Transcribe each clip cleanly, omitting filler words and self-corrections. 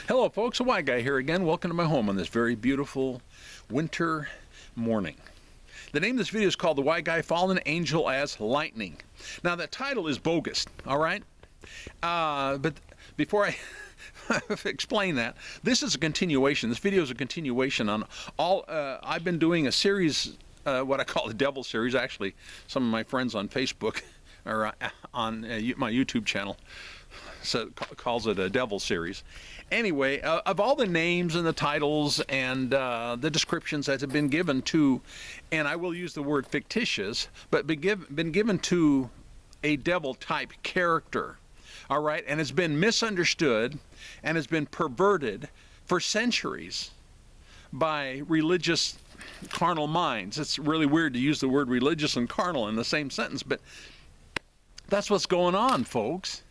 Hello folks, a White Guy here again. Welcome to my home on this very beautiful winter morning. The name of this video is called The White Guy Fallen Angel as Lightning. Now that title is bogus, alright? But before I explain that, this is a continuation. This video is a continuation on all, I've been doing a series, what I call the Devil series. Actually, some of my friends on Facebook or on my YouTube channel calls it a Devil series. Anyway, of all the names and the titles and the descriptions that have been given to, and I will use the word fictitious, but been given to a devil-type character, all right, and it's been misunderstood and has been perverted for centuries by religious carnal minds. It's really weird to use the word religious and carnal in the same sentence, but that's what's going on, folks.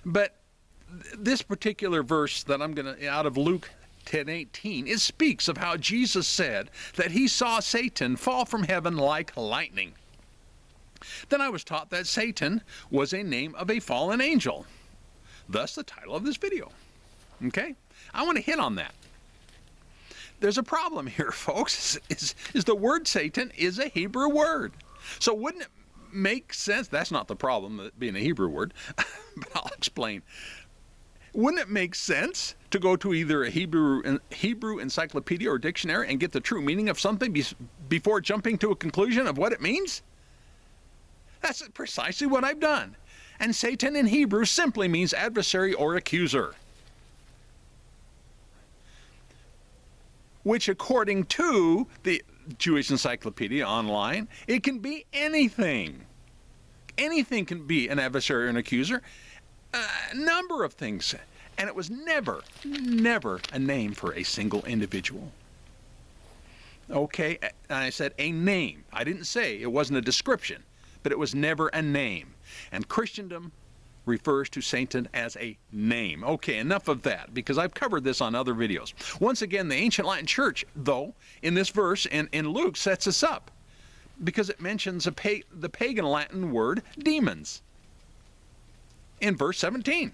But this particular verse that I'm going to, out of Luke 10:18, it speaks of how Jesus said that he saw Satan fall from heaven like lightning. Then I was taught that Satan was a name of a fallen angel. Thus the title of this video. Okay? I want to hit on that. There's a problem here, folks, is the word Satan is a Hebrew word. So wouldn't it make sense? That's not the problem, being a Hebrew word, but I'll explain. Wouldn't it make sense to go to either a Hebrew encyclopedia or dictionary and get the true meaning of something before jumping to a conclusion of what it means? That's precisely what I've done. And Satan in Hebrew simply means adversary or accuser, which according to the Jewish Encyclopedia online, it can be anything. Anything can be an adversary or an accuser. A number of things. And it was never a name for a single individual. Okay, and I said a name. I didn't say it wasn't a description, but it was never a name. And Christendom refers to Satan as a name. Okay, enough of that, because I've covered this on other videos. Once again, the ancient Latin church, though, in this verse in Luke, sets us up, because it mentions the pagan Latin word demons in verse 17.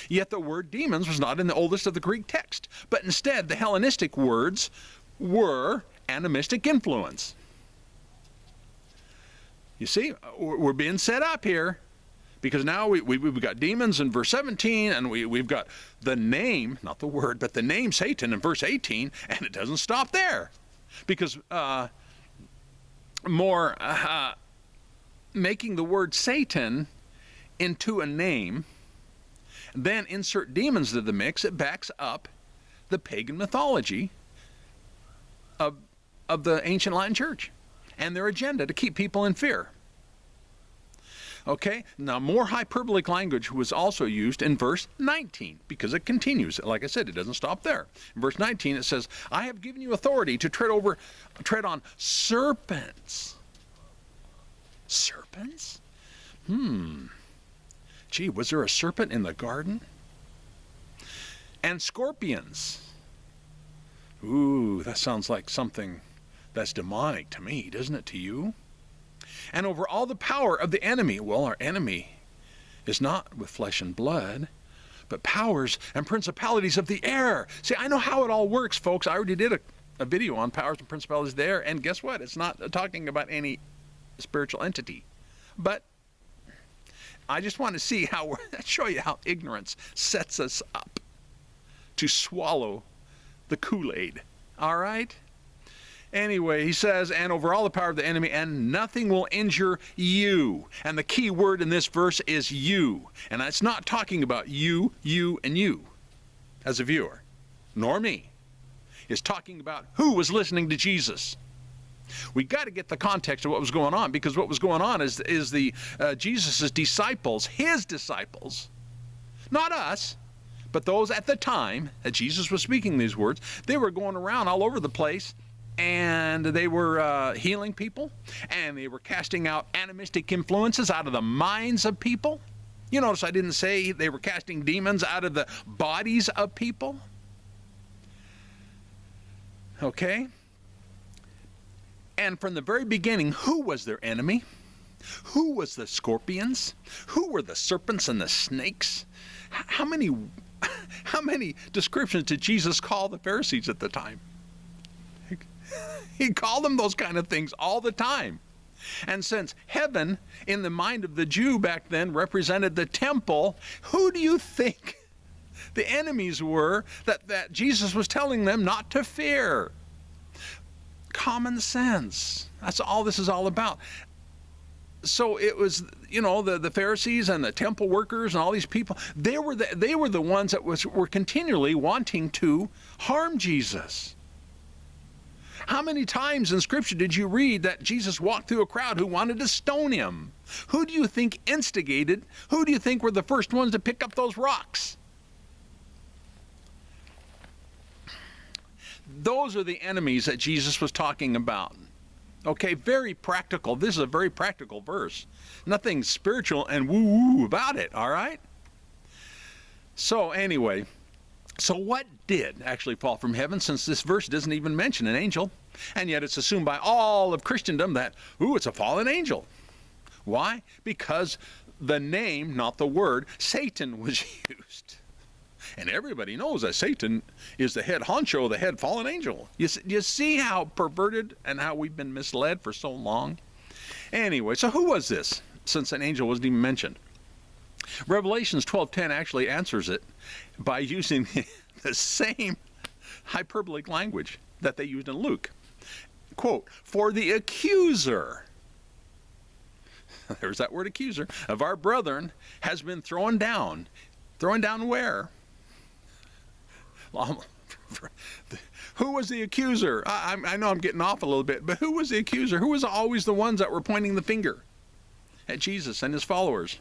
Yet the word demons was not in the oldest of the Greek text, but instead the Hellenistic words were animistic influence. You see, we're being set up here, because now we've got demons in verse 17, and we've got the name, not the word, but the name Satan in verse 18, and it doesn't stop there. Because making the word Satan into a name, then insert demons to the mix, it backs up the pagan mythology of the ancient Latin church and their agenda to keep people in fear. Okay, now more hyperbolic language was also used in verse 19, because it continues. Like I said, it doesn't stop there. In verse 19 it says, I have given you authority to tread on serpents. Serpents? Gee, was there a serpent in the garden? And scorpions. Ooh, that sounds like something that's demonic to me, doesn't it to you? And over all the power of the enemy. Well, our enemy is not with flesh and blood, but powers and principalities of the air. See, I know how it all works, folks. I already did a video on powers and principalities of the air, and guess what? It's not talking about any spiritual entity. But I just want to see show you how ignorance sets us up to swallow the Kool-Aid. All right? Anyway, he says, and over all the power of the enemy, and nothing will injure you. And the key word in this verse is you. And it's not talking about you, and you as a viewer, nor me. It's talking about who was listening to Jesus. We got to get the context of what was going on, because what was going on is the Jesus' disciples, his disciples, not us, but those at the time that Jesus was speaking these words, they were going around all over the place, and they were healing people, and they were casting out animistic influences out of the minds of people. You notice I didn't say they were casting demons out of the bodies of people. Okay? And from the very beginning, who was their enemy? Who was the scorpions? Who were the serpents and the snakes? How many How many descriptions did Jesus call the Pharisees at the time? He called them those kind of things all the time. And since heaven, in the mind of the Jew back then, represented the temple, who do you think the enemies were that Jesus was telling them not to fear? Common sense. That's all this is all about. So it was, the Pharisees and the temple workers and all these people, they were the ones that were continually wanting to harm Jesus. How many times in Scripture did you read that Jesus walked through a crowd who wanted to stone him? Who do you think instigated? Who do you think were the first ones to pick up those rocks? Those are the enemies that Jesus was talking about. Okay, very practical. This is a very practical verse. Nothing spiritual and woo-woo about it, all right? So anyway, so what did actually fall from heaven, since this verse doesn't even mention an angel, and yet it's assumed by all of Christendom that, it's a fallen angel. Why? Because the name, not the word, Satan was used. And everybody knows that Satan is the head honcho, the head fallen angel. You see how perverted and how we've been misled for so long? Anyway, so who was this, since an angel wasn't even mentioned? Revelations 12:10 actually answers it by using the same hyperbolic language that they used in Luke. Quote, for the accuser, there's that word accuser, of our brethren has been thrown down. Thrown down where? Who was the accuser? I know I'm getting off a little bit, but who was the accuser? Who was always the ones that were pointing the finger at Jesus and his followers?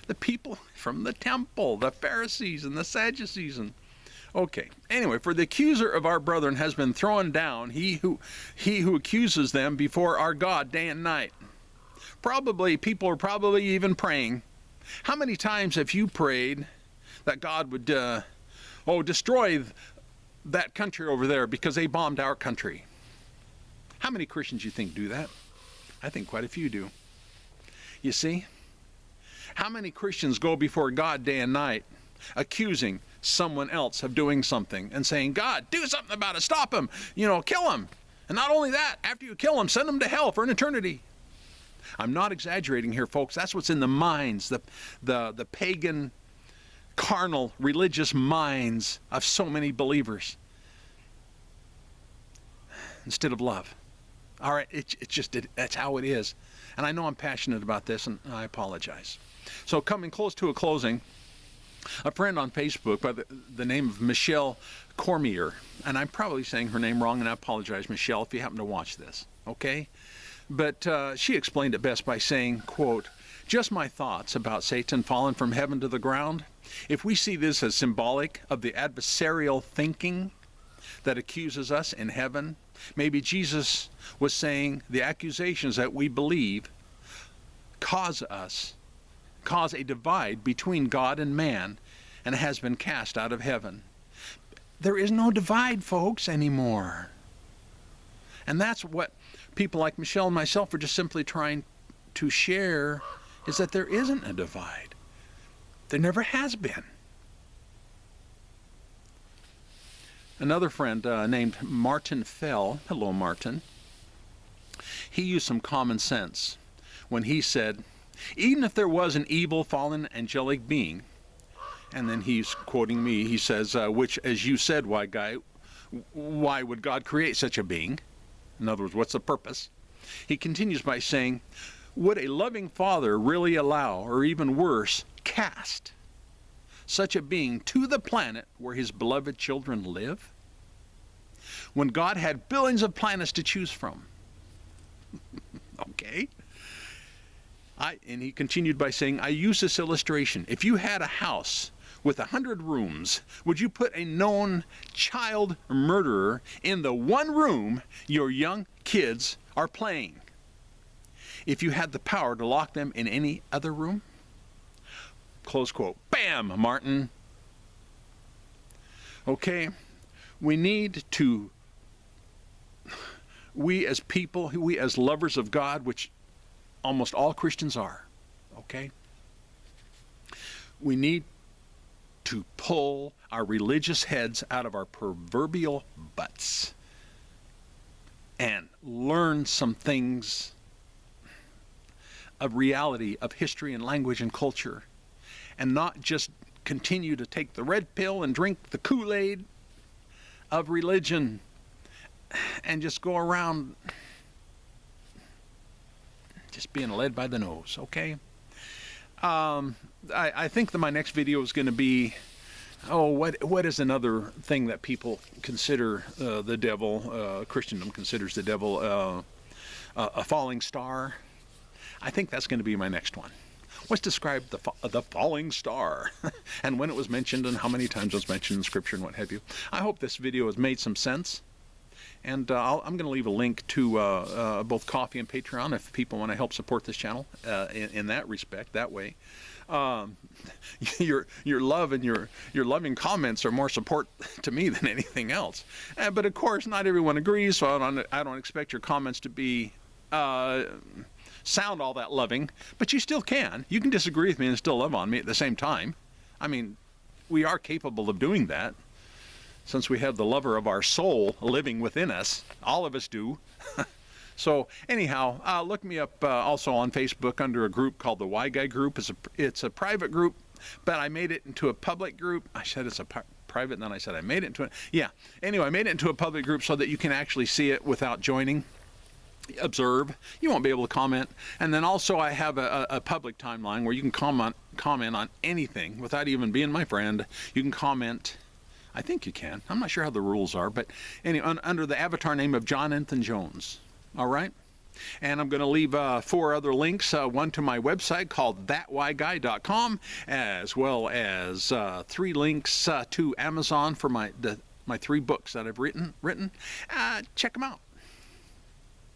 The people from the temple, the Pharisees and the Sadducees. Okay, anyway, for the accuser of our brethren has been thrown down, he who accuses them before our God day and night. People are probably even praying. How many times have you prayed that God would destroy that country over there because they bombed our country? How many Christians you think do that? I think quite a few do. You see? How many Christians go before God day and night accusing someone else of doing something and saying, God, do something about it, stop him, kill him. And not only that, after you kill him, send him to hell for an eternity. I'm not exaggerating here, folks. That's what's in the minds, the pagan, carnal, religious minds of so many believers, instead of love. All right, that's how it is. And I know I'm passionate about this, and I apologize. So coming close to a closing, a friend on Facebook by the name of Michelle Cormier, and I'm probably saying her name wrong, and I apologize, Michelle, if you happen to watch this, okay? But she explained it best by saying, quote, just my thoughts about Satan falling from heaven to the ground. If we see this as symbolic of the adversarial thinking that accuses us in heaven, maybe Jesus was saying the accusations that we believe cause a divide between God and man, and has been cast out of heaven. There is no divide, folks, anymore. And that's what people like Michelle and myself are just simply trying to share, is that there isn't a divide. There never has been. Another friend named Martin Fell, hello Martin, he used some common sense when he said, even if there was an evil fallen angelic being, and then he's quoting me, he says, which, as you said, why would God create such a being? In other words, what's the purpose? He continues by saying, would a loving father really allow, or even worse, cast such a being to the planet where his beloved children live, when God had billions of planets to choose from? Okay. And he continued by saying, I use this illustration. If you had a house with 100 rooms, would you put a known child murderer in the one room your young kids are playing, if you had the power to lock them in any other room? Close quote. Bam, Martin. Okay, we as people, we as lovers of God, which almost all Christians are, okay? We need to pull our religious heads out of our proverbial butts and learn some things of reality, of history and language and culture, and not just continue to take the red pill and drink the Kool-Aid of religion and just go around just being led by the nose, okay? I think that my next video is going to be, what is another thing that people consider the devil, Christendom considers the devil a falling star? I think that's going to be my next one. Let's describe the falling star and when it was mentioned and how many times it was mentioned in Scripture and what have you. I hope this video has made some sense. And I'm going to leave a link to both Ko-fi and Patreon if people want to help support this channel in that respect, that way. Your love and your loving comments are more support to me than anything else. But of course, not everyone agrees, so I don't expect your comments to be sound all that loving. But you still can. You can disagree with me and still love on me at the same time. I mean, we are capable of doing that, since we have the lover of our soul living within us. All of us do. So anyhow, look me up also on Facebook under a group called the Y Guy Group. It's a private group, but I made it into a public group. I said it's a private, and then I said I made it into it. Yeah. Anyway, I made it into a public group so that you can actually see it without joining. Observe. You won't be able to comment. And then also I have a public timeline where you can comment on anything without even being my friend. You can comment. I think you can. I'm not sure how the rules are, but anyway, under the avatar name of Jonathan Jones. All right? And I'm going to leave 4 other links, one to my website called thatwhyguy.com, as well as 3 links to Amazon for my 3 books that I've written. Check them out.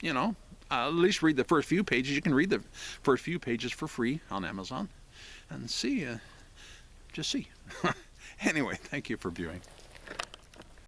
You know, at least read the first few pages. You can read the first few pages for free on Amazon and see, just see. Anyway, thank you for viewing.